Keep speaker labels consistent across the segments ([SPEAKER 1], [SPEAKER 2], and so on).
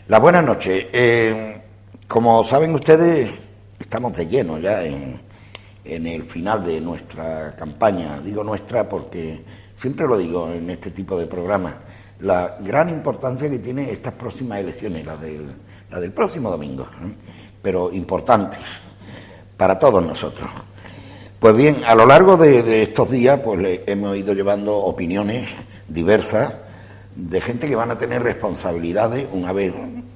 [SPEAKER 1] La buena noche. Como saben ustedes, estamos de lleno ya en el final de nuestra campaña. Digo nuestra porque siempre lo digo en este tipo de programas. La gran importancia que tiene estas próximas elecciones, la del próximo domingo, pero importantes para todos nosotros. Pues bien, a lo largo de estos días pues le hemos ido llevando opiniones diversas de gente que van a tener responsabilidades una vez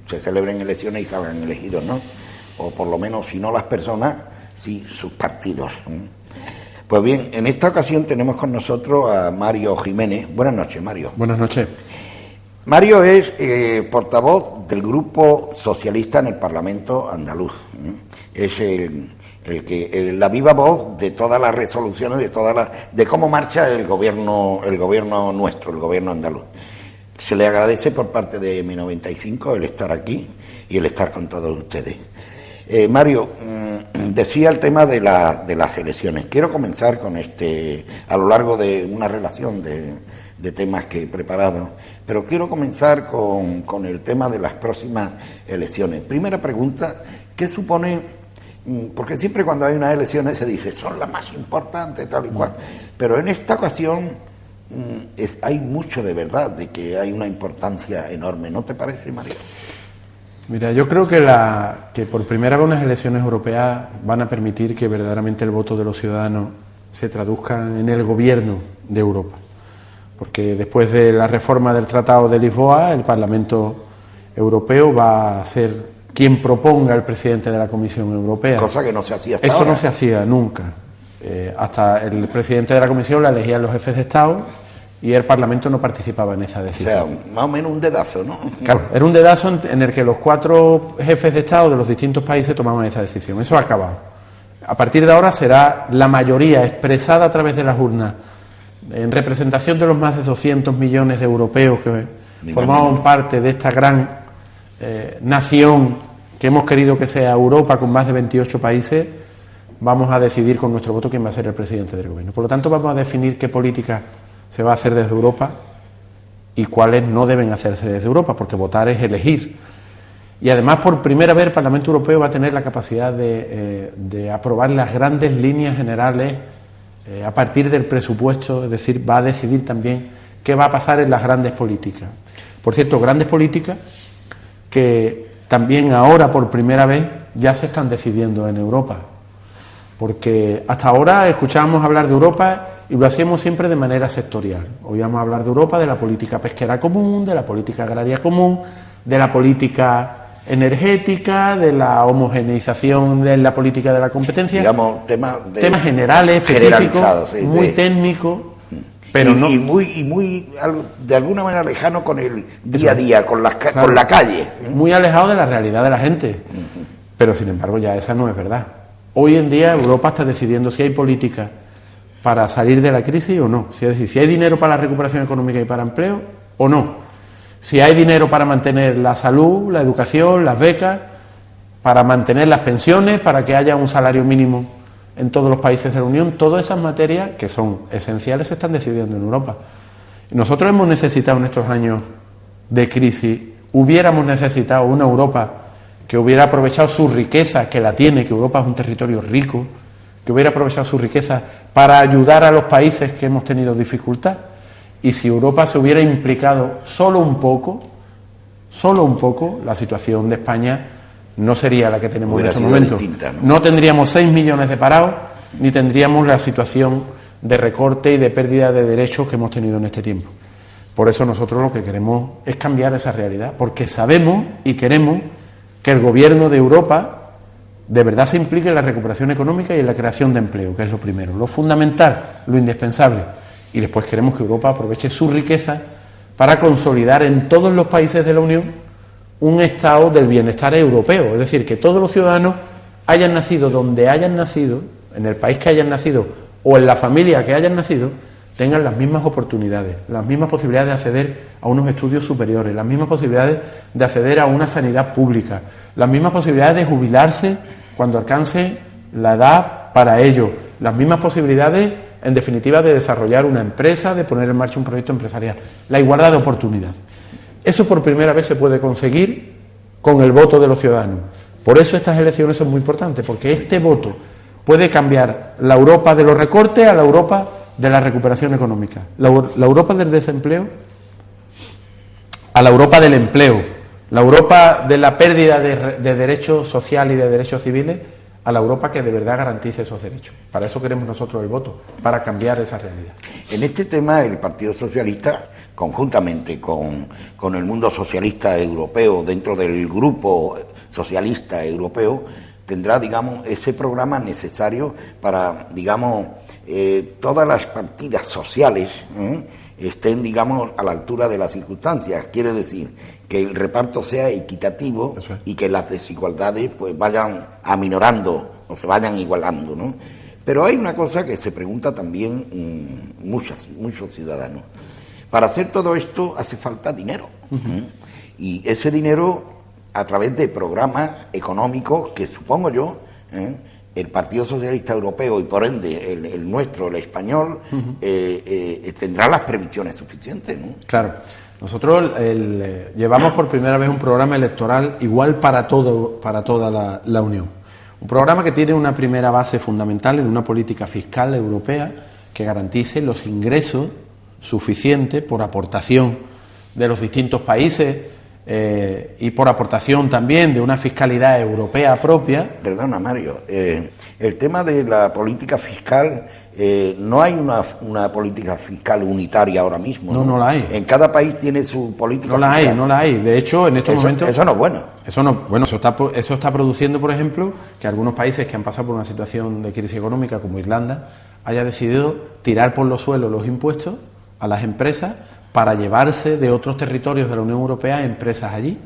[SPEAKER 1] se celebren elecciones y salgan elegidos, ¿no? O por lo menos, si no las personas, sí sus partidos. Pues bien, en esta ocasión tenemos con nosotros a Mario Jiménez. Buenas noches, Mario.
[SPEAKER 2] Buenas noches.
[SPEAKER 1] Mario es portavoz del Grupo Socialista en el Parlamento andaluz. Es la viva voz de todas las resoluciones, de cómo marcha el gobierno nuestro, el gobierno andaluz. Se le agradece por parte de Mi95 el estar aquí y el estar con todos ustedes. Mario, decía el tema de las elecciones. Quiero comenzar con a lo largo de una relación de temas que he preparado, pero quiero comenzar con el tema de las próximas elecciones. Primera pregunta, ¿qué supone? Porque siempre cuando hay unas elecciones se dice, son las más importantes, tal y cual, pero en esta ocasión hay mucho de verdad, de que hay una importancia enorme, ¿no te parece, Mario?
[SPEAKER 2] Mira, yo creo que por primera vez unas elecciones europeas van a permitir que verdaderamente el voto de los ciudadanos se traduzca en el gobierno de Europa. Porque después de la reforma del Tratado de Lisboa, el Parlamento Europeo va a ser quien proponga al presidente de la Comisión Europea.
[SPEAKER 1] Cosa que no se hacía hasta
[SPEAKER 2] Eso
[SPEAKER 1] ahora.
[SPEAKER 2] no se hacía nunca. Hasta el presidente de la Comisión la elegían los jefes de Estado y el Parlamento no participaba en esa decisión.
[SPEAKER 1] O sea, más o menos un dedazo, ¿no?
[SPEAKER 2] Claro, era un dedazo en el que los 4 jefes de Estado de los distintos países tomaban esa decisión. Eso ha acabado. A partir de ahora será la mayoría expresada a través de las urnas, en representación de los más de 200 millones de europeos que formaban parte de esta gran nación que hemos querido que sea Europa, con más de 28 países. Vamos a decidir con nuestro voto quién va a ser el presidente del gobierno. Por lo tanto, vamos a definir qué política se va a hacer desde Europa y cuáles no deben hacerse desde Europa, porque votar es elegir. Y además, por primera vez, el Parlamento Europeo va a tener la capacidad de aprobar las grandes líneas generales a partir del presupuesto, es decir, va a decidir también qué va a pasar en las grandes políticas. Por cierto, grandes políticas que también ahora, por primera vez, ya se están decidiendo en Europa. Porque hasta ahora escuchábamos hablar de Europa y lo hacíamos siempre de manera sectorial. Oíamos hablar de Europa, de la política pesquera común, de la política agraria común, de la política energética, de la homogeneización de la política de la competencia.
[SPEAKER 1] Digamos, temas
[SPEAKER 2] generales, específicos, sí, muy técnicos, pero
[SPEAKER 1] y muy de alguna manera lejano con el día a día, con la calle.
[SPEAKER 2] Muy alejado de la realidad de la gente. Pero sin embargo ya esa no es verdad. Hoy en día Europa está decidiendo si hay política para salir de la crisis o no. Es decir, si hay dinero para la recuperación económica y para empleo o no. Si hay dinero para mantener la salud, la educación, las becas, para mantener las pensiones, para que haya un salario mínimo en todos los países de la Unión. Todas esas materias que son esenciales se están decidiendo en Europa. Y nosotros hemos necesitado en estos años de crisis, hubiéramos necesitado una Europa que hubiera aprovechado su riqueza, que la tiene, que Europa es un territorio rico, que hubiera aprovechado su riqueza para ayudar a los países que hemos tenido dificultad. Y si Europa se hubiera implicado solo un poco, la situación de España no sería la que tenemos en este momento. No tendríamos 6 millones de parados, ni tendríamos la situación de recorte y de pérdida de derechos que hemos tenido en este tiempo. Por eso nosotros lo que queremos es cambiar esa realidad, porque sabemos y queremos que el gobierno de Europa de verdad se implique en la recuperación económica y en la creación de empleo, que es lo primero, lo fundamental, lo indispensable. Y después queremos que Europa aproveche su riqueza para consolidar en todos los países de la Unión un estado del bienestar europeo, es decir, que todos los ciudadanos hayan nacido donde hayan nacido, en el país que hayan nacido o en la familia que hayan nacido, tengan las mismas oportunidades, las mismas posibilidades de acceder a unos estudios superiores, las mismas posibilidades de acceder a una sanidad pública, las mismas posibilidades de jubilarse cuando alcance la edad para ello, las mismas posibilidades, en definitiva, de desarrollar una empresa, de poner en marcha un proyecto empresarial, la igualdad de oportunidades. Eso por primera vez se puede conseguir con el voto de los ciudadanos. Por eso estas elecciones son muy importantes, porque este voto puede cambiar la Europa de los recortes a la Europa de la recuperación económica, la Europa del desempleo a la Europa del empleo, la Europa de la pérdida de derechos sociales y de derechos civiles a la Europa que de verdad garantice esos derechos. Para eso queremos nosotros el voto, para cambiar esa realidad.
[SPEAKER 1] En este tema el Partido Socialista, conjuntamente con el mundo socialista europeo, dentro del grupo socialista europeo, tendrá, digamos, ese programa necesario para, digamos, todas las partidas sociales estén, digamos, a la altura de las circunstancias. Quiere decir que el reparto sea equitativo y que las desigualdades pues vayan aminorando o se vayan igualando, ¿no? Pero hay una cosa que se pregunta también muchos ciudadanos. Para hacer todo esto hace falta dinero. Y ese dinero, a través de programas económicos que supongo yo, el Partido Socialista Europeo y por ende el nuestro, el español, tendrá las previsiones suficientes, ¿no?
[SPEAKER 2] Claro. Nosotros llevamos por primera vez un programa electoral igual para toda la Unión. Un programa que tiene una primera base fundamental en una política fiscal europea que garantice los ingresos suficientes por aportación de los distintos países y por aportación también de una fiscalidad europea propia.
[SPEAKER 1] Perdona, Mario, el tema de la política fiscal, no hay una política fiscal unitaria ahora mismo.
[SPEAKER 2] No la hay.
[SPEAKER 1] En cada país tiene su política fiscal.
[SPEAKER 2] No la hay. De hecho, en estos momentos...
[SPEAKER 1] Eso no es bueno.
[SPEAKER 2] Eso está produciendo, por ejemplo, que algunos países que han pasado por una situación de crisis económica, como Irlanda, haya decidido tirar por los suelos los impuestos a las empresas para llevarse de otros territorios de la Unión Europea empresas allí,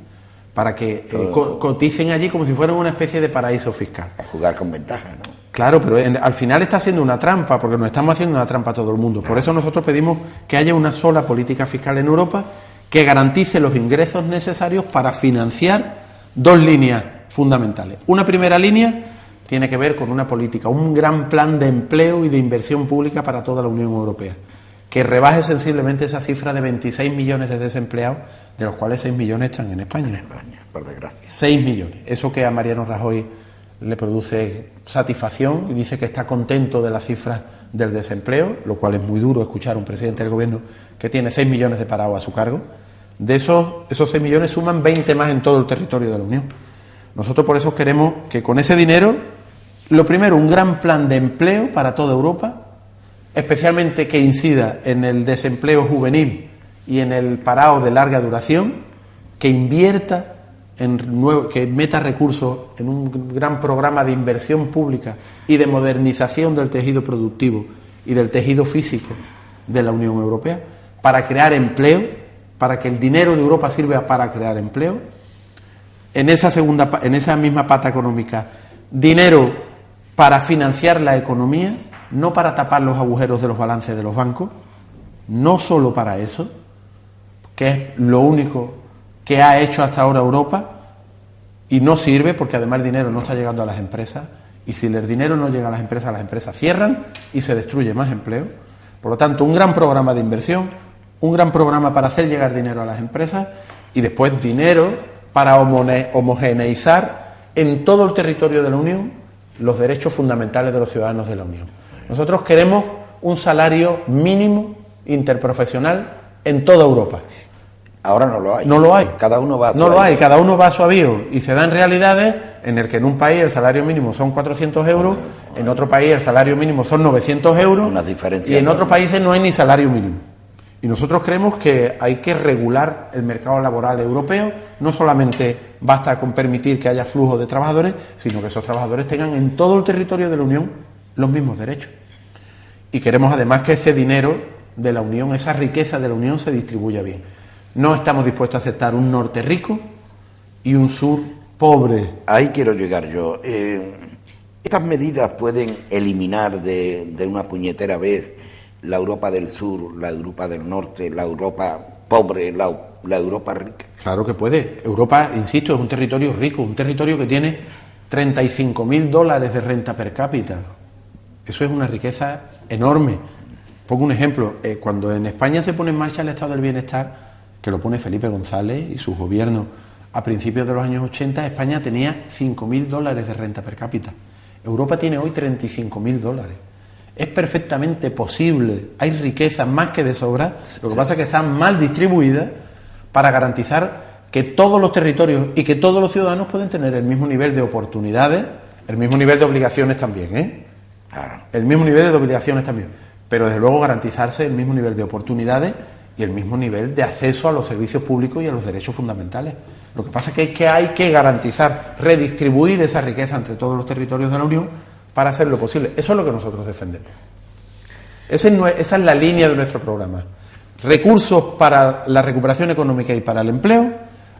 [SPEAKER 2] para que coticen allí como si fueran una especie de paraíso fiscal.
[SPEAKER 1] A jugar con ventaja, ¿no?
[SPEAKER 2] Claro, pero al final está siendo una trampa, porque nos estamos haciendo una trampa a todo el mundo. Por eso nosotros pedimos que haya una sola política fiscal en Europa que garantice los ingresos necesarios para financiar dos líneas fundamentales. Una primera línea tiene que ver con una política, un gran plan de empleo y de inversión pública para toda la Unión Europea, que rebaje sensiblemente esa cifra de 26 millones de desempleados, de los cuales 6 millones están en España.
[SPEAKER 1] Por desgracia.
[SPEAKER 2] 6 millones. Eso que a Mariano Rajoy le produce satisfacción y dice que está contento de las cifras del desempleo, lo cual es muy duro escuchar a un presidente del gobierno que tiene 6 millones de parados a su cargo. De esos 6 millones suman 20 más en todo el territorio de la Unión. Nosotros por eso queremos que con ese dinero, lo primero, un gran plan de empleo para toda Europa, especialmente que incida en el desempleo juvenil y en el parado de larga duración, que invierta que meta recursos en un gran programa de inversión pública y de modernización del tejido productivo y del tejido físico de la Unión Europea para crear empleo, para que el dinero de Europa sirva para crear empleo. En esa misma pata económica, dinero para financiar la economía, no para tapar los agujeros de los balances de los bancos, no solo para eso, que es lo único que ha hecho hasta ahora Europa y no sirve porque además el dinero no está llegando a las empresas y si el dinero no llega a las empresas cierran y se destruye más empleo. Por lo tanto, un gran programa de inversión, un gran programa para hacer llegar dinero a las empresas y después dinero para homogeneizar en todo el territorio de la Unión los derechos fundamentales de los ciudadanos de la Unión. Nosotros queremos un salario mínimo interprofesional en toda Europa.
[SPEAKER 1] Ahora no lo hay.
[SPEAKER 2] No lo hay.
[SPEAKER 1] Cada uno va a su
[SPEAKER 2] No lo hay, cada uno va a su avío y se dan realidades en el que en un país el salario mínimo son 400 euros, en otro país el salario mínimo son 900 euros y en otros países no hay ni salario mínimo. Y nosotros creemos que hay que regular el mercado laboral europeo, no solamente basta con permitir que haya flujo de trabajadores, sino que esos trabajadores tengan en todo el territorio de la Unión los mismos derechos. Y queremos además que ese dinero de la Unión, esa riqueza de la Unión se distribuya bien. No estamos dispuestos a aceptar un norte rico y un sur pobre.
[SPEAKER 1] Ahí quiero llegar yo. Estas medidas pueden eliminar de una puñetera vez la Europa del sur, la Europa del norte, la Europa pobre, la Europa rica.
[SPEAKER 2] Claro que puede. Europa, insisto, es un territorio rico, un territorio que tiene $35.000 de renta per cápita. Eso es una riqueza enorme. Pongo un ejemplo. Cuando en España se pone en marcha el estado del bienestar, que lo pone Felipe González y su gobierno A principios de los años 80 España tenía 5.000 dólares de renta per cápita. Europa tiene hoy 35.000 dólares. Es perfectamente posible, hay riqueza más que de sobra, lo que pasa es que están mal distribuidas para garantizar que todos los territorios y que todos los ciudadanos pueden tener el mismo nivel de oportunidades, el mismo nivel de obligaciones también,
[SPEAKER 1] Claro.
[SPEAKER 2] El mismo nivel de obligaciones también, pero desde luego garantizarse el mismo nivel de oportunidades y el mismo nivel de acceso a los servicios públicos y a los derechos fundamentales. Lo que pasa es que hay que garantizar, redistribuir esa riqueza entre todos los territorios de la Unión para hacerlo posible. Eso es lo que nosotros defendemos. Esa es la línea de nuestro programa. Recursos para la recuperación económica y para el empleo,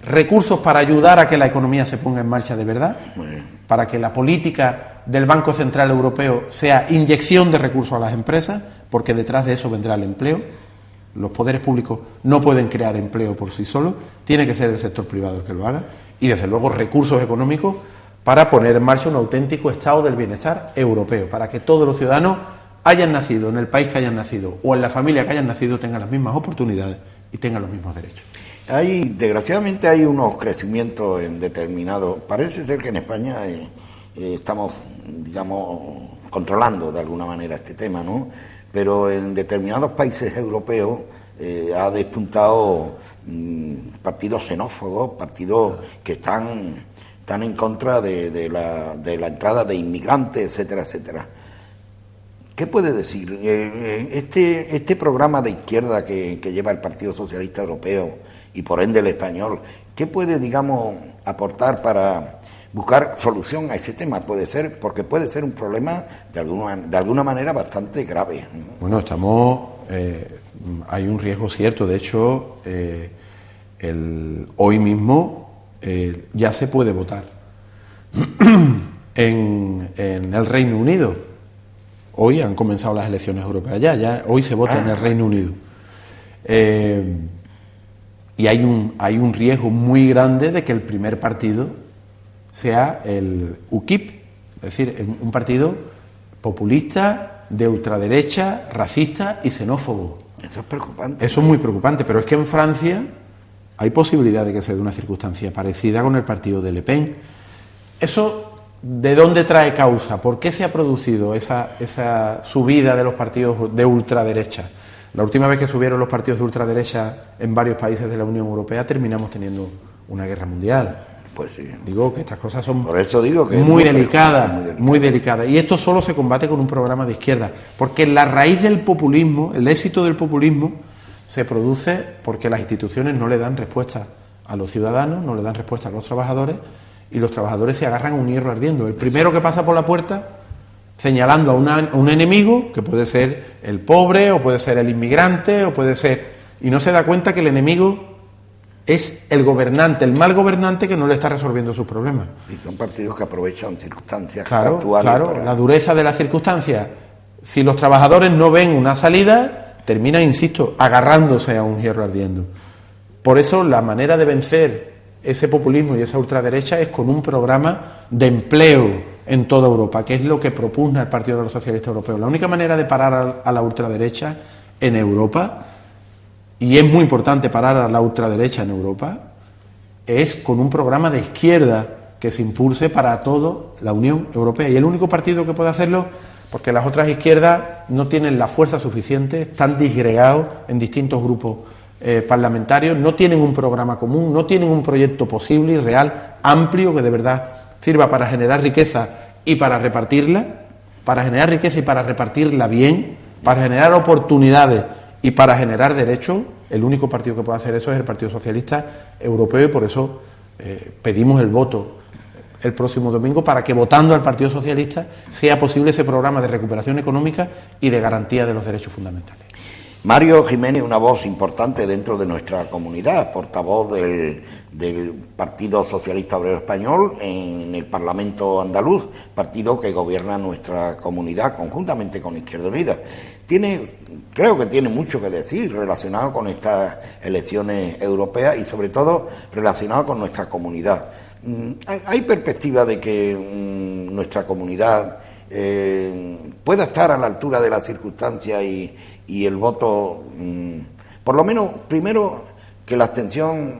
[SPEAKER 2] recursos para ayudar a que la economía se ponga en marcha de verdad, para que la política del Banco Central Europeo sea inyección de recursos a las empresas, porque detrás de eso vendrá el empleo. Los poderes públicos no pueden crear empleo por sí solos, tiene que ser el sector privado el que lo haga, y desde luego recursos económicos para poner en marcha un auténtico estado del bienestar europeo, para que todos los ciudadanos hayan nacido en el país que hayan nacido o en la familia que hayan nacido tengan las mismas oportunidades y tengan los mismos derechos.
[SPEAKER 1] Desgraciadamente hay unos crecimientos en determinados. Parece ser que en España estamos, digamos, controlando de alguna manera este tema, ¿no? Pero en determinados países europeos ha despuntado partidos xenófobos, partidos que están en contra de la entrada de inmigrantes, etcétera, etcétera. ¿Qué puede decir? Este programa de izquierda que lleva el Partido Socialista Europeo y por ende el español, ¿qué puede, digamos, aportar para buscar solución a ese tema? Porque puede ser un problema de alguna manera bastante grave.
[SPEAKER 2] Bueno, hay un riesgo cierto. De hecho, hoy mismo ya se puede votar en el Reino Unido. Hoy han comenzado las elecciones europeas, ya hoy se vota en el Reino Unido. Y hay un riesgo muy grande de que el primer partido sea el UKIP, es decir, un partido populista, de ultraderecha, racista y xenófobo.
[SPEAKER 1] Eso es preocupante.
[SPEAKER 2] Eso es muy preocupante, pero es que en Francia hay posibilidad de que se dé una circunstancia parecida con el partido de Le Pen. Eso, ¿de dónde trae causa? ¿Por qué se ha producido esa subida de los partidos de ultraderecha? La última vez que subieron los partidos de ultraderecha en varios países de la Unión Europea terminamos teniendo una guerra mundial.
[SPEAKER 1] Pues sí.
[SPEAKER 2] Digo que estas cosas son
[SPEAKER 1] Por eso digo que
[SPEAKER 2] muy delicadas. Y esto solo se combate con un programa de izquierda. Porque la raíz del populismo, el éxito del populismo, se produce porque las instituciones no le dan respuesta a los ciudadanos, no le dan respuesta a los trabajadores, y los trabajadores se agarran a un hierro ardiendo. El primero que pasa por la puerta señalando a un enemigo, que puede ser el pobre, o puede ser el inmigrante, o puede ser... Y no se da cuenta que el enemigo es el gobernante, el mal gobernante que no le está resolviendo sus problemas.
[SPEAKER 1] Y son partidos que aprovechan circunstancias
[SPEAKER 2] actuales. Claro,
[SPEAKER 1] para...
[SPEAKER 2] la dureza de las circunstancias. Si los trabajadores no ven una salida, terminan, insisto, agarrándose a un hierro ardiendo. Por eso la manera de vencer ese populismo y esa ultraderecha es con un programa de empleo en toda Europa, que es lo que propugna el Partido de los Socialistas Europeos. La única manera de parar a la ultraderecha en Europa, y es muy importante parar a la ultraderecha en Europa, es con un programa de izquierda que se impulse para toda la Unión Europea. Y el único partido que puede hacerlo, porque las otras izquierdas no tienen la fuerza suficiente, están disgregados en distintos grupos parlamentarios, no tienen un programa común, no tienen un proyecto posible y real, amplio, que de verdad sirva para generar riqueza y para repartirla, bien, para generar oportunidades y para generar derechos. El único partido que puede hacer eso es el Partido Socialista Europeo, y por eso pedimos el voto el próximo domingo, para que votando al Partido Socialista sea posible ese programa de recuperación económica y de garantía de los derechos fundamentales.
[SPEAKER 1] Mario Jiménez, una voz importante dentro de nuestra comunidad, portavoz del Partido Socialista Obrero Español en el Parlamento andaluz, partido que gobierna nuestra comunidad conjuntamente con Izquierda Unida. Creo que tiene mucho que decir relacionado con estas elecciones europeas y sobre todo relacionado con nuestra comunidad. ¿Hay perspectiva de que nuestra comunidad pueda estar a la altura de las circunstancias y el voto, por lo menos, primero, que la abstención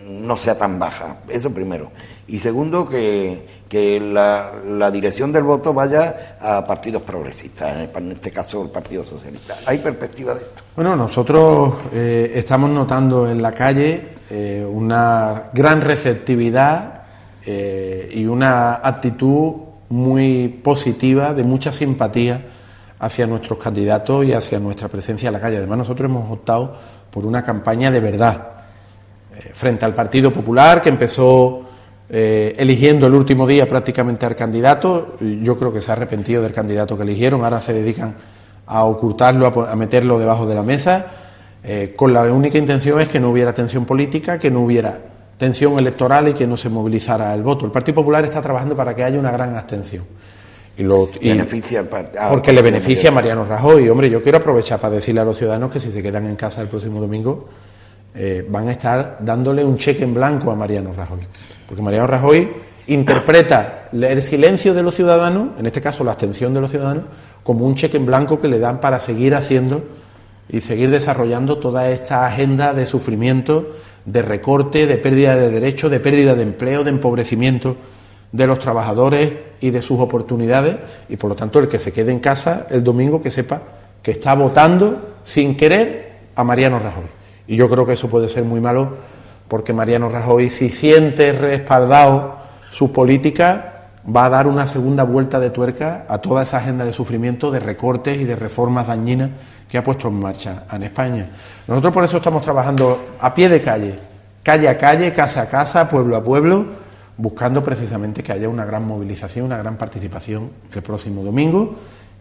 [SPEAKER 1] no sea tan baja, eso primero. Y segundo, que la dirección del voto vaya a partidos progresistas, en este caso el Partido Socialista. ¿Hay perspectiva de esto?
[SPEAKER 2] Bueno, nosotros estamos notando en la calle una gran receptividad y una actitud muy positiva, de mucha simpatía hacia nuestros candidatos y hacia nuestra presencia en la calle. Además, nosotros hemos optado por una campaña de verdad frente al Partido Popular, que empezó eligiendo el último día prácticamente al candidato. Yo creo que se ha arrepentido del candidato que eligieron, ahora se dedican a ocultarlo, a meterlo debajo de la mesa, con la única intención es que no hubiera tensión política, que no hubiera tensión electoral y que no se movilizara el voto. El Partido Popular está trabajando para que haya una gran abstención. Porque le beneficia a Mariano Rajoy. Hombre, yo quiero aprovechar para decirle a los ciudadanos que si se quedan en casa el próximo domingo van a estar dándole un cheque en blanco a Mariano Rajoy, porque Mariano Rajoy interpreta el silencio de los ciudadanos, en este caso la abstención de los ciudadanos, como un cheque en blanco que le dan para seguir haciendo y seguir desarrollando toda esta agenda de sufrimiento, de recorte, de pérdida de derechos, de pérdida de empleo, de empobrecimiento de los trabajadores y de sus oportunidades. Y por lo tanto, el que se quede en casa el domingo, que sepa que está votando sin querer a Mariano Rajoy. Y yo creo que eso puede ser muy malo, porque Mariano Rajoy, si siente respaldado su política, va a dar una segunda vuelta de tuerca a toda esa agenda de sufrimiento, de recortes y de reformas dañinas que ha puesto en marcha en España. Nosotros por eso estamos trabajando a pie de calle, calle a calle, casa a casa, pueblo a pueblo, buscando precisamente que haya una gran movilización, una gran participación el próximo domingo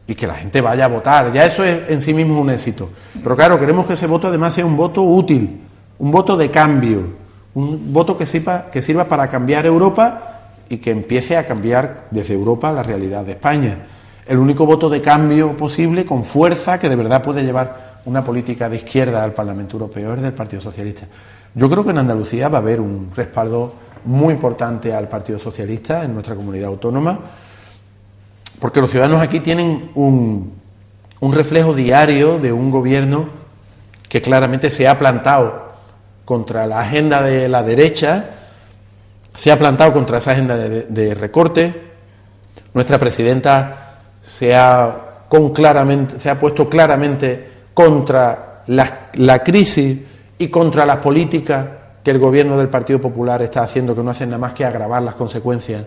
[SPEAKER 2] y que la gente vaya a votar. Ya eso es en sí mismo un éxito. Pero claro, queremos que ese voto además sea un voto útil, un voto de cambio, un voto que sirva para cambiar Europa y que empiece a cambiar desde Europa la realidad de España. El único voto de cambio posible, con fuerza, que de verdad puede llevar una política de izquierda al Parlamento Europeo, es del Partido Socialista. Yo creo que en Andalucía va a haber un respaldo muy importante al Partido Socialista en nuestra comunidad autónoma, porque los ciudadanos aquí tienen un reflejo diario de un gobierno que claramente se ha plantado contra la agenda de la derecha, se ha plantado contra esa agenda de recorte. Nuestra presidenta se ha puesto claramente contra la crisis y contra las políticas que el gobierno del Partido Popular está haciendo, que no hacen nada más que agravar las consecuencias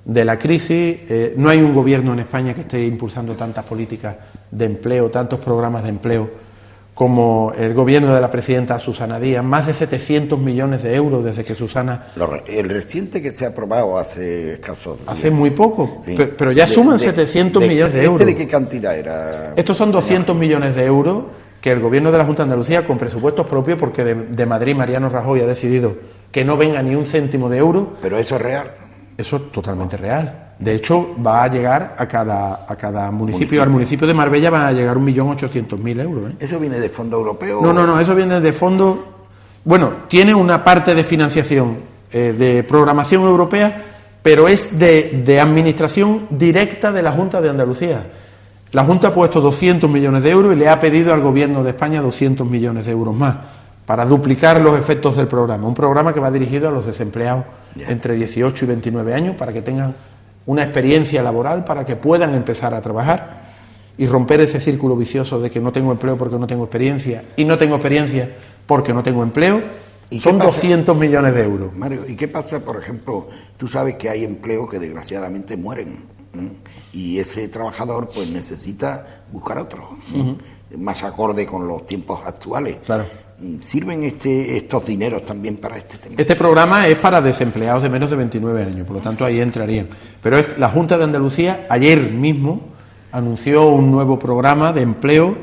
[SPEAKER 2] de la crisis. No hay un gobierno en España que esté impulsando tantas políticas de empleo, tantos programas de empleo como el gobierno de la presidenta Susana Díaz. Más de 700 millones de euros desde que Susana...
[SPEAKER 1] El reciente que se ha aprobado hace escasos días.
[SPEAKER 2] Hace muy poco, sí. Pero ya suman 700 millones de euros.
[SPEAKER 1] ¿De qué cantidad era?
[SPEAKER 2] Estos son 200 millones de euros que el gobierno de la Junta de Andalucía, con presupuestos propios, porque de Madrid Mariano Rajoy ha decidido que no venga ni un céntimo de euro.
[SPEAKER 1] ¿Pero eso es real?
[SPEAKER 2] Eso es totalmente real. De hecho, va a llegar a cada municipio. Al municipio de Marbella van a llegar 1.800.000 euros.
[SPEAKER 1] ¿Eso viene de fondo europeo?
[SPEAKER 2] No, eso viene de fondo... Bueno, tiene una parte de financiación de programación europea, pero es de administración directa de la Junta de Andalucía. La Junta ha puesto 200 millones de euros y le ha pedido al Gobierno de España 200 millones de euros más para duplicar los efectos del programa. Un programa que va dirigido a los desempleados entre 18 y 29 años para que tengan una experiencia laboral, para que puedan empezar a trabajar y romper ese círculo vicioso de que no tengo empleo porque no tengo experiencia y no tengo experiencia porque no tengo empleo. Y son 200 millones de euros.
[SPEAKER 1] Mario, ¿y qué pasa, por ejemplo? Tú sabes que hay empleos que desgraciadamente mueren, y ese trabajador pues necesita buscar otro, más acorde con los tiempos actuales.
[SPEAKER 2] Claro.
[SPEAKER 1] ¿Sirven estos dineros también para este tema?
[SPEAKER 2] Este programa es para desempleados de menos de 29 años, por lo tanto ahí entrarían. Pero la Junta de Andalucía ayer mismo anunció un nuevo programa de empleo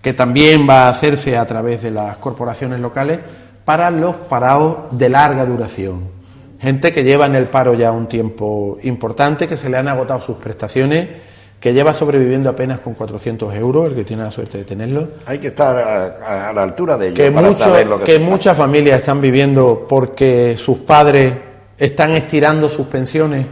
[SPEAKER 2] que también va a hacerse a través de las corporaciones locales para los parados de larga duración. Gente que lleva en el paro ya un tiempo importante, que se le han agotado sus prestaciones, que lleva sobreviviendo apenas con 400 euros, el que tiene la suerte de tenerlo.
[SPEAKER 1] Hay que estar a la altura de ellos para saber lo
[SPEAKER 2] que muchas familias están viviendo porque sus padres están estirando sus pensiones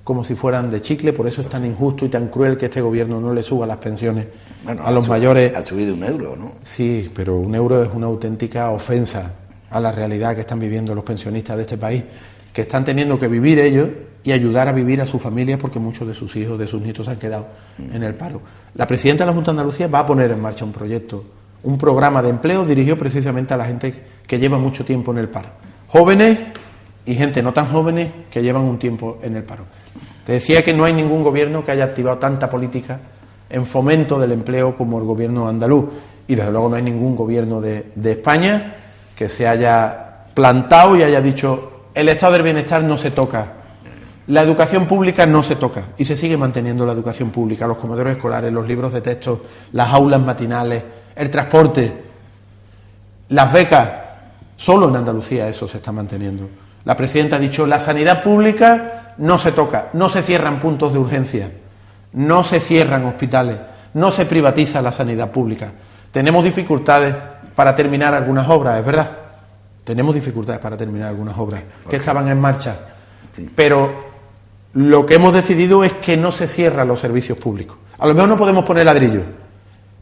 [SPEAKER 2] como si fueran de chicle. Por eso es tan injusto y tan cruel que este gobierno no le suba las pensiones a los mayores.
[SPEAKER 1] Ha subido 1 euro, ¿no?
[SPEAKER 2] Sí, pero 1 euro es una auténtica ofensa a la realidad que están viviendo los pensionistas de este país, que están teniendo que vivir ellos y ayudar a vivir a sus familias porque muchos de sus hijos, de sus nietos se han quedado en el paro. La presidenta de la Junta de Andalucía va a poner en marcha un proyecto, un programa de empleo dirigido precisamente a la gente que lleva mucho tiempo en el paro. Jóvenes y gente no tan jóvenes que llevan un tiempo en el paro. Te decía que no hay ningún gobierno que haya activado tanta política en fomento del empleo como el gobierno andaluz. Y desde luego no hay ningún gobierno de España que se haya plantado y haya dicho el estado del bienestar no se toca, la educación pública no se toca, y se sigue manteniendo la educación pública, los comedores escolares, los libros de texto, las aulas matinales, el transporte, las becas. Solo en Andalucía eso se está manteniendo. La presidenta ha dicho la sanidad pública no se toca, no se cierran puntos de urgencia, no se cierran hospitales, no se privatiza la sanidad pública. Tenemos dificultades para terminar algunas obras, es verdad. Tenemos dificultades para terminar algunas obras que estaban en marcha. Pero lo que hemos decidido es que no se cierran los servicios públicos. A lo mejor no podemos poner ladrillos,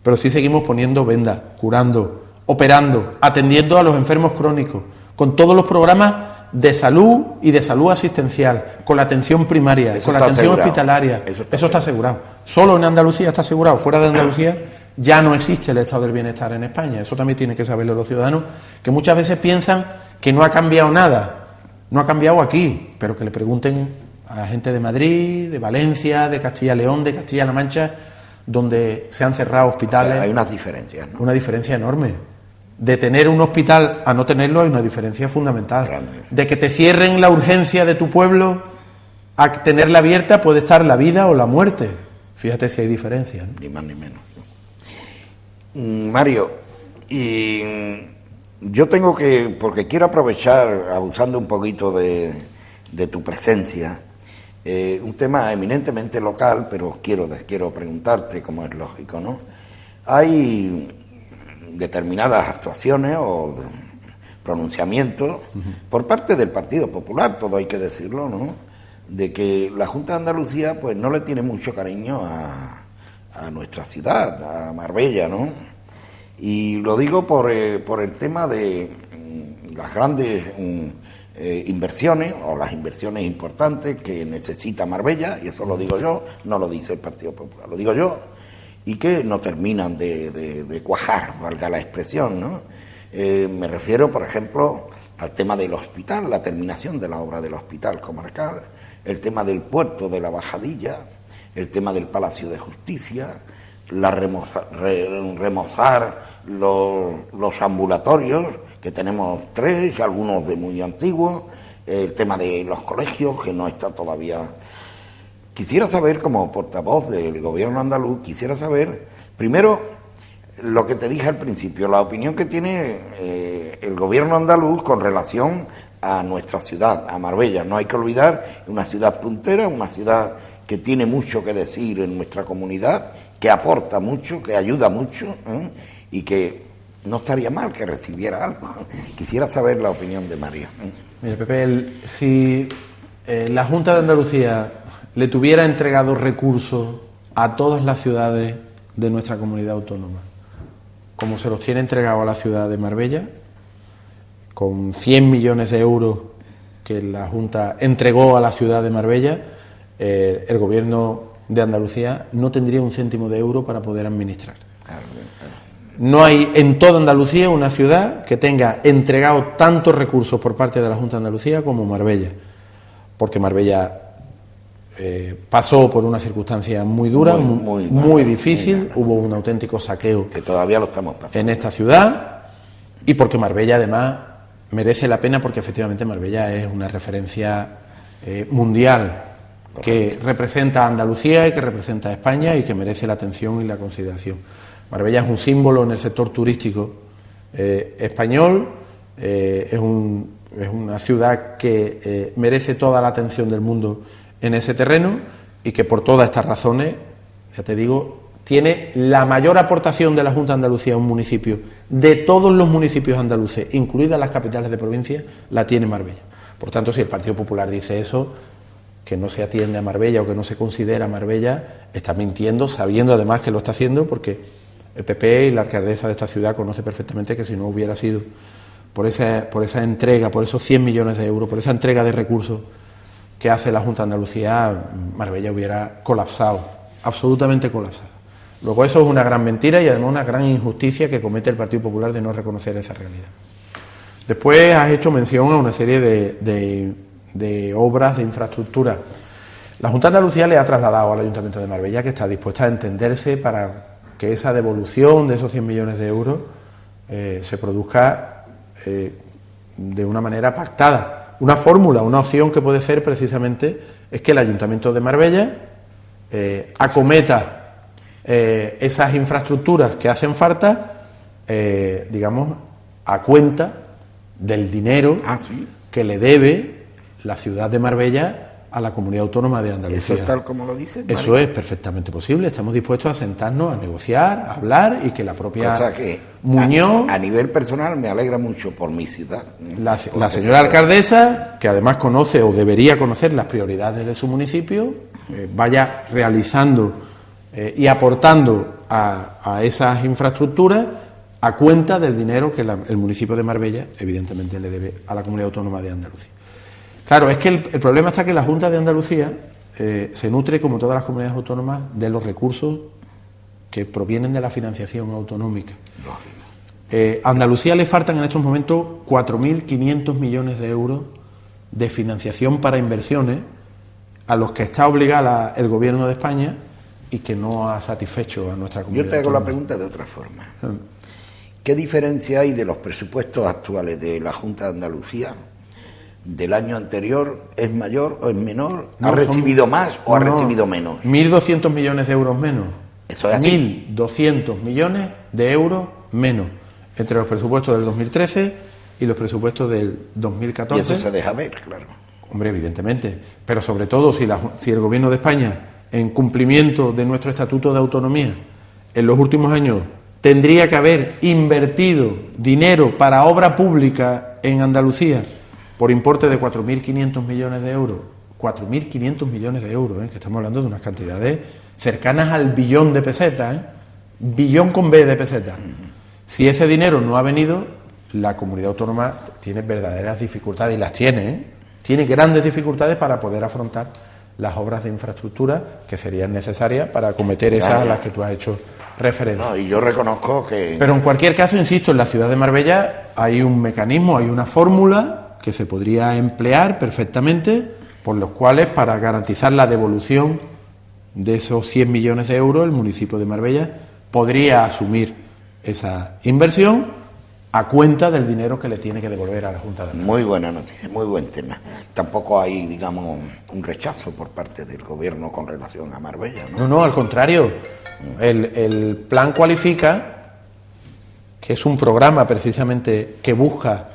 [SPEAKER 2] pero sí seguimos poniendo vendas, curando, operando, atendiendo a los enfermos crónicos, con todos los programas de salud y de salud asistencial, con la atención primaria, con la atención hospitalaria. Eso está asegurado. Solo en Andalucía está asegurado. Fuera de Andalucía ya no existe el estado del bienestar en España. Eso también tienen que saberlo los ciudadanos, que muchas veces piensan que no ha cambiado nada. No ha cambiado aquí, pero que le pregunten a la gente de Madrid, de Valencia, de Castilla y León, de Castilla-La Mancha, donde se han cerrado hospitales.
[SPEAKER 1] O sea, hay unas diferencias, ¿no?
[SPEAKER 2] Una diferencia enorme. De tener un hospital a no tenerlo hay una diferencia fundamental.
[SPEAKER 1] Grandes. De
[SPEAKER 2] que te cierren la urgencia de tu pueblo a tenerla abierta puede estar la vida o la muerte. Fíjate si hay diferencias, ¿no?
[SPEAKER 1] Ni más ni menos. Mario, y yo tengo que, porque quiero aprovechar, abusando un poquito de tu presencia, un tema eminentemente local, pero quiero preguntarte, como es lógico, ¿no? Hay determinadas actuaciones o pronunciamientos por parte del Partido Popular, todo hay que decirlo, ¿no?, de que la Junta de Andalucía pues no le tiene mucho cariño a nuestra ciudad, a Marbella, ¿no? Y lo digo por el tema de las grandes inversiones o las inversiones importantes que necesita Marbella, y eso lo digo yo, no lo dice el Partido Popular, lo digo yo, y que no terminan de cuajar, valga la expresión, ¿no? Me refiero, por ejemplo, al tema del hospital, la terminación de la obra del hospital comarcal, el tema del puerto de la Bajadilla, el tema del Palacio de Justicia, remozar los ambulatorios, que tenemos 3, algunos de muy antiguos, el tema de los colegios, que no está todavía. Quisiera saber, como portavoz del gobierno andaluz, quisiera saber, primero, lo que te dije al principio, la opinión que tiene el gobierno andaluz con relación a nuestra ciudad, a Marbella. No hay que olvidar, una ciudad puntera, una ciudad que tiene mucho que decir en nuestra comunidad, que aporta mucho, que ayuda mucho, y que no estaría mal que recibiera algo. Quisiera saber la opinión de María.
[SPEAKER 2] Mira, Pepe, si la Junta de Andalucía le tuviera entregado recursos a todas las ciudades de nuestra comunidad autónoma, como se los tiene entregado a la ciudad de Marbella, con 100 millones de euros que la Junta entregó a la ciudad de Marbella, el gobierno de Andalucía no tendría un céntimo de euro para poder administrar. No hay en toda Andalucía una ciudad que tenga entregado tantos recursos por parte de la Junta de Andalucía como Marbella, porque Marbella pasó por una circunstancia muy dura, muy difícil, hubo un auténtico saqueo
[SPEAKER 1] que todavía lo estamos pasando
[SPEAKER 2] en esta ciudad, y porque Marbella además merece la pena, porque efectivamente Marbella es una referencia mundial que representa a Andalucía y que representa a España y que merece la atención y la consideración. Marbella es un símbolo en el sector turístico español, es una ciudad que merece toda la atención del mundo en ese terreno y que por todas estas razones, ya te digo, tiene la mayor aportación de la Junta de Andalucía a un municipio, de todos los municipios andaluces, incluidas las capitales de provincia, la tiene Marbella. Por tanto, si el Partido Popular dice eso, que no se atiende a Marbella o que no se considera Marbella, está mintiendo, sabiendo además que lo está haciendo, porque el PP y la alcaldesa de esta ciudad conoce perfectamente que si no hubiera sido por esa entrega, por esos 100 millones de euros, por esa entrega de recursos que hace la Junta de Andalucía, Marbella hubiera colapsado, absolutamente colapsado. Luego eso es una gran mentira y además una gran injusticia que comete el Partido Popular de no reconocer esa realidad. Después has hecho mención a una serie de obras de infraestructura. La Junta de Andalucía le ha trasladado al Ayuntamiento de Marbella que está dispuesta a entenderse para que esa devolución de esos 100 millones de euros se produzca de una manera pactada. Una fórmula, una opción que puede ser precisamente es que el Ayuntamiento de Marbella acometa esas infraestructuras que hacen falta, digamos, a cuenta del dinero que le debe la ciudad de Marbella a la Comunidad Autónoma de Andalucía.
[SPEAKER 1] ¿Eso es tal como lo dice?
[SPEAKER 2] Eso es perfectamente posible. Estamos dispuestos a sentarnos, a negociar, a hablar y que la propia Muñoz...
[SPEAKER 1] A nivel personal me alegra mucho por mi ciudad.
[SPEAKER 2] La señora alcaldesa, que además conoce o debería conocer las prioridades de su municipio, vaya realizando y aportando a esas infraestructuras a cuenta del dinero que el municipio de Marbella, evidentemente, le debe a la Comunidad Autónoma de Andalucía. Claro, es que el problema está que la Junta de Andalucía se nutre, como todas las comunidades autónomas, de los recursos que provienen de la financiación autonómica. A Andalucía le faltan en estos momentos 4.500 millones de euros de financiación para inversiones a los que está obligada el Gobierno de España y que no ha satisfecho a nuestra comunidad.
[SPEAKER 1] Yo te hago
[SPEAKER 2] autónoma.
[SPEAKER 1] la pregunta de otra forma. ¿Qué diferencia hay de los presupuestos actuales de la Junta de Andalucía del año anterior? ¿Es mayor o es menor? ¿Ha recibido más o ha recibido menos?
[SPEAKER 2] 1.200 millones de euros menos.
[SPEAKER 1] ¿Eso es así?
[SPEAKER 2] 1.200 millones de euros menos entre los presupuestos del 2013 y los presupuestos del 2014.
[SPEAKER 1] Y eso se deja ver, claro.
[SPEAKER 2] Hombre, evidentemente. Pero sobre todo si el Gobierno de España, en cumplimiento de nuestro Estatuto de Autonomía, en los últimos años tendría que haber invertido dinero para obra pública en Andalucía por importe de 4.500 millones de euros. 4.500 millones de euros, que estamos hablando de unas cantidades cercanas al billón de pesetas, billón con B de pesetas. Si ese dinero no ha venido, la comunidad autónoma tiene verdaderas dificultades, y las tiene, tiene grandes dificultades para poder afrontar las obras de infraestructura que serían necesarias para acometer esas a las que tú has hecho referencia.
[SPEAKER 1] No, y yo reconozco que...
[SPEAKER 2] Pero en cualquier caso, insisto, en la ciudad de Marbella hay un mecanismo, hay una fórmula que se podría emplear perfectamente, por los cuales, para garantizar la devolución de esos 100 millones de euros, el municipio de Marbella podría asumir esa inversión a cuenta del dinero que le tiene que devolver a la Junta de Andalucía.
[SPEAKER 1] Muy buena noticia, muy buen tema. Tampoco hay, digamos, un rechazo por parte del Gobierno con relación a Marbella, ¿no?
[SPEAKER 2] No, al contrario. El plan Cualifica, que es un programa precisamente que busca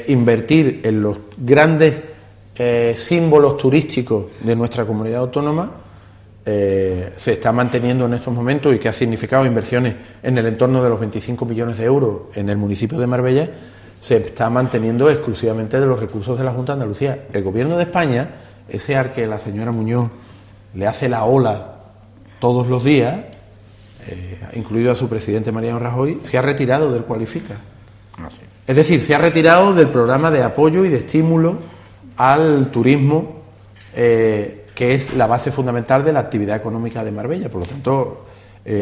[SPEAKER 2] invertir en los grandes símbolos turísticos de nuestra comunidad autónoma, se está manteniendo en estos momentos, y que ha significado inversiones en el entorno de los 25 millones de euros en el municipio de Marbella, se está manteniendo exclusivamente de los recursos de la Junta de Andalucía. El Gobierno de España, ese al que la señora Muñoz le hace la ola todos los días, incluido a su presidente Mariano Rajoy, se ha retirado del Cualifica. Es decir, se ha retirado del programa de apoyo y de estímulo al turismo, que es la base fundamental de la actividad económica de Marbella. Por lo tanto,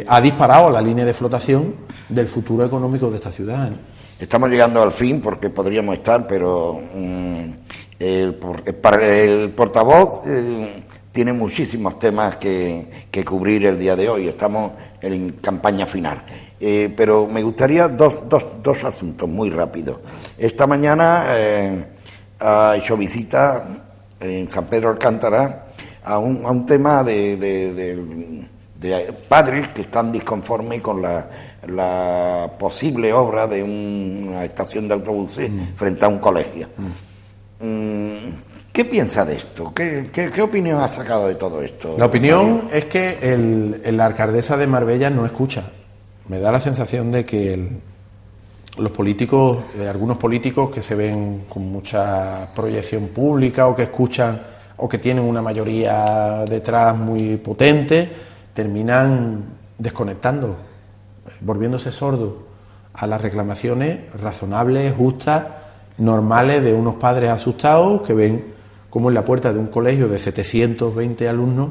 [SPEAKER 2] ha disparado la línea de flotación del futuro económico de esta ciudad.
[SPEAKER 1] Estamos llegando al fin, porque podríamos estar, pero el portavoz tiene muchísimos temas que cubrir el día de hoy. Estamos en campaña final. Pero me gustaría dos asuntos muy rápidos. Esta mañana ha hecho visita en San Pedro Alcántara a un tema de padres que están disconformes con la posible obra de una estación de autobuses frente a un colegio. ¿Qué piensa de esto? ¿Qué opinión ha sacado de todo esto?
[SPEAKER 2] La opinión es que la alcaldesa de Marbella no escucha. Me da la sensación de que los políticos, algunos políticos que se ven con mucha proyección pública o que escuchan o que tienen una mayoría detrás muy potente, terminan desconectando, volviéndose sordos a las reclamaciones razonables, justas, normales de unos padres asustados que ven cómo en la puerta de un colegio de 720 alumnos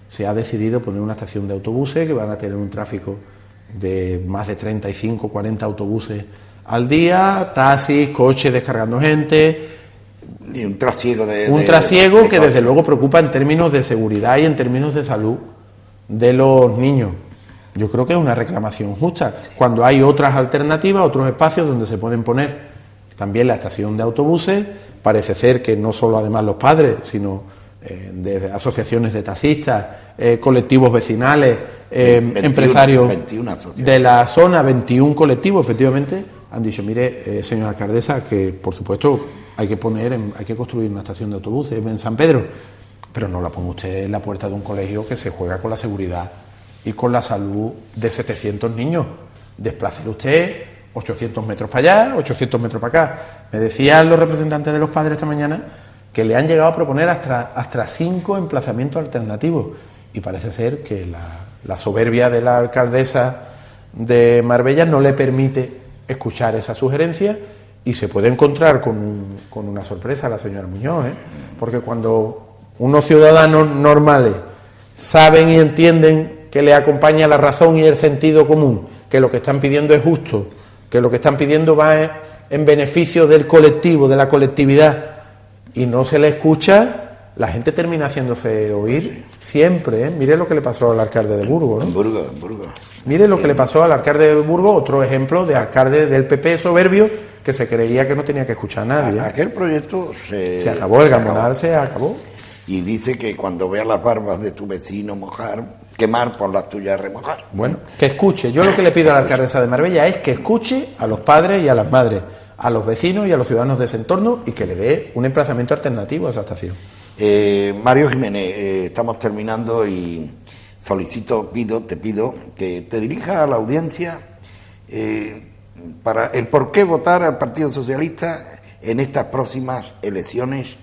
[SPEAKER 2] se ha decidido poner una estación de autobuses que van a tener un tráfico de más de 35, 40 autobuses al día, taxis, coches descargando gente.
[SPEAKER 1] Y un trasiego
[SPEAKER 2] que desde luego preocupa en términos de seguridad y en términos de salud de los niños. Yo creo que es una reclamación justa, cuando hay otras alternativas, otros espacios donde se pueden poner también la estación de autobuses. Parece ser que no solo además los padres, sino de asociaciones de taxistas, colectivos vecinales, 21, empresarios 21 de la zona, 21 colectivos, efectivamente, han dicho, mire, señora alcaldesa, que por supuesto hay que construir una estación de autobuses en San Pedro, pero no la ponga usted en la puerta de un colegio que se juega con la seguridad y con la salud de 700 niños. Desplácelo usted 800 metros para allá, 800 metros para acá. Me decían los representantes de los padres esta mañana que le han llegado a proponer hasta 5 emplazamientos alternativos, y parece ser que la soberbia de la alcaldesa de Marbella no le permite escuchar esa sugerencia, y se puede encontrar con una sorpresa la señora Muñoz, porque cuando unos ciudadanos normales saben y entienden que le acompaña la razón y el sentido común, que lo que están pidiendo es justo, que lo que están pidiendo va en beneficio del colectivo, de la colectividad, y no se le escucha, la gente termina haciéndose oír siempre. Mire lo que le pasó al alcalde de Burgos, ¿no? En Burgos. Mire lo que le pasó al alcalde de Burgos, otro ejemplo de alcalde del PP soberbio que se creía que no tenía que escuchar a nadie.
[SPEAKER 1] Aquel proyecto se
[SPEAKER 2] acabó, el Gamonal se acabó.
[SPEAKER 1] Y dice que cuando vea las barbas de tu vecino quemar, por las tuyas remojar.
[SPEAKER 2] Bueno, que escuche. Yo lo que le pido a la alcaldesa de Marbella es que escuche a los padres y a las madres, a los vecinos y a los ciudadanos de ese entorno, y que le dé un emplazamiento alternativo a esa estación.
[SPEAKER 1] Mario Jiménez, estamos terminando y te pido que te dirijas a la audiencia para el por qué votar al Partido Socialista en estas próximas elecciones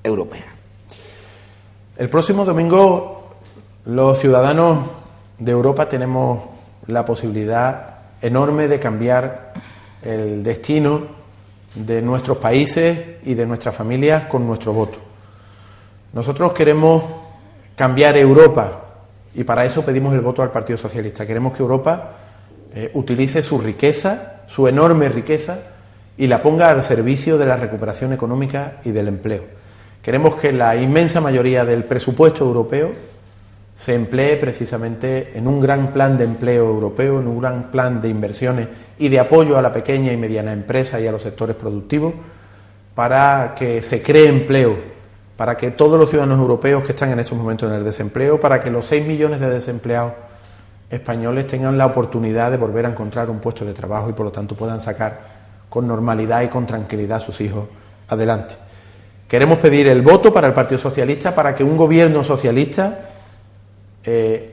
[SPEAKER 1] europeas.
[SPEAKER 2] El próximo domingo los ciudadanos de Europa tenemos la posibilidad enorme de cambiar el destino de nuestros países y de nuestras familias con nuestro voto. Nosotros queremos cambiar Europa y para eso pedimos el voto al Partido Socialista. Queremos que Europa utilice su riqueza, su enorme riqueza, y la ponga al servicio de la recuperación económica y del empleo. Queremos que la inmensa mayoría del presupuesto europeo se emplee precisamente en un gran plan de empleo europeo, en un gran plan de inversiones y de apoyo a la pequeña y mediana empresa y a los sectores productivos, para que se cree empleo, para que todos los ciudadanos europeos que están en estos momentos en el desempleo, para que los 6 millones de desempleados españoles tengan la oportunidad de volver a encontrar un puesto de trabajo y por lo tanto puedan sacar con normalidad y con tranquilidad a sus hijos adelante. Queremos pedir el voto para el Partido Socialista para que un gobierno socialista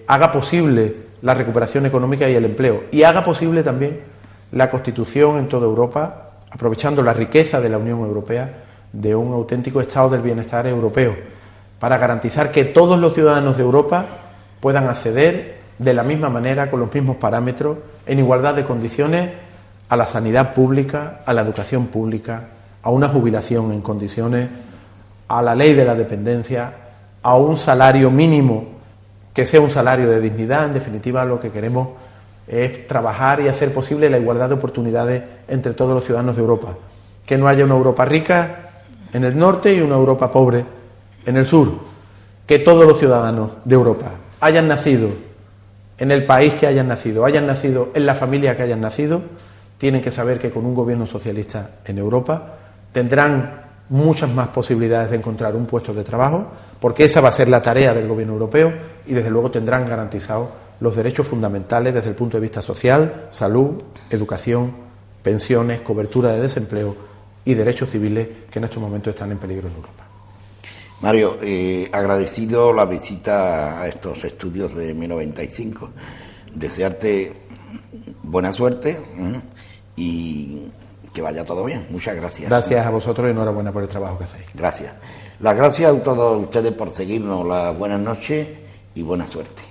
[SPEAKER 2] haga posible la recuperación económica y el empleo, y haga posible también la constitución en toda Europa, aprovechando la riqueza de la Unión Europea, de un auténtico estado del bienestar europeo, para garantizar que todos los ciudadanos de Europa puedan acceder de la misma manera, con los mismos parámetros, en igualdad de condiciones, a la sanidad pública, a la educación pública, a una jubilación en condiciones, a la ley de la dependencia, a un salario mínimo que sea un salario de dignidad. En definitiva, lo que queremos es trabajar y hacer posible la igualdad de oportunidades entre todos los ciudadanos de Europa. Que no haya una Europa rica en el norte y una Europa pobre en el sur. Que todos los ciudadanos de Europa hayan nacido en el país que hayan nacido en la familia que hayan nacido, tienen que saber que con un gobierno socialista en Europa tendrán muchas más posibilidades de encontrar un puesto de trabajo, porque esa va a ser la tarea del gobierno europeo, y desde luego tendrán garantizados los derechos fundamentales desde el punto de vista social, salud, educación, pensiones, cobertura de desempleo y derechos civiles que en estos momentos están en peligro en Europa.
[SPEAKER 1] Mario, agradecido la visita a estos estudios de Mi95, desearte buena suerte y que vaya todo bien. Muchas gracias.
[SPEAKER 2] Gracias a vosotros y enhorabuena por el trabajo que hacéis.
[SPEAKER 1] Gracias. Las gracias a todos ustedes por seguirnos. Las buenas noches y buena suerte.